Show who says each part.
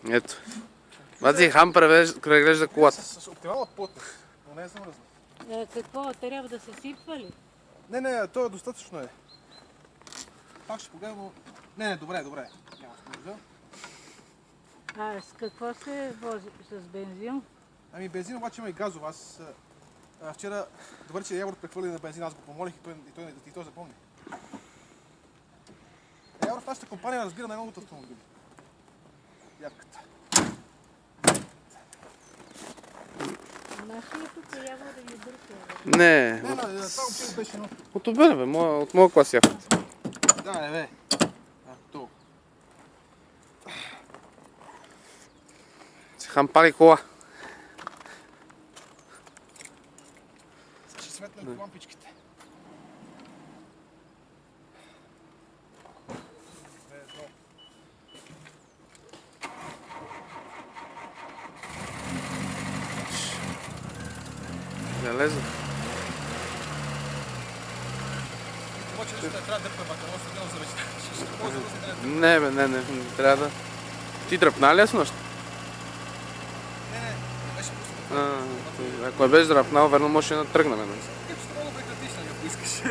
Speaker 1: Ето. Бати, Хам преглежда колата.
Speaker 2: С оптимална плътност, но не е замръзна.
Speaker 3: Какво? Трябва да се сипва ли?
Speaker 2: Не, то е достатъчно е. Пак ще погледам, но... Не, добре. Няма нужда.
Speaker 3: А с какво се вози? С бензин?
Speaker 2: Ами бензин обаче има и газов. Аз вчера, добре, че Явор прехвърли на бензин, аз го помолих и той запомни. Явор в нашата компания разбира най-много от автомобили. Явката.
Speaker 3: Нашия тук явно да ги бърка.
Speaker 1: Не.
Speaker 2: Това въобще беше едно.
Speaker 1: От обене, бе, от моя клас яхата.
Speaker 2: Да, бе. То.
Speaker 1: Хам пали кола.
Speaker 2: Ще светнем лампичките.
Speaker 1: Железо.
Speaker 2: Обаче нещо не трябва да дърпа батерия, още едно завеща.
Speaker 1: Не, бе, не трябва да... Ти дръпна ли аз нощ?
Speaker 2: Не, беше просто.
Speaker 1: Ако е беше дръпнал, верно може да тръгнем.
Speaker 2: Като ще мога прекратиш, ако искаш.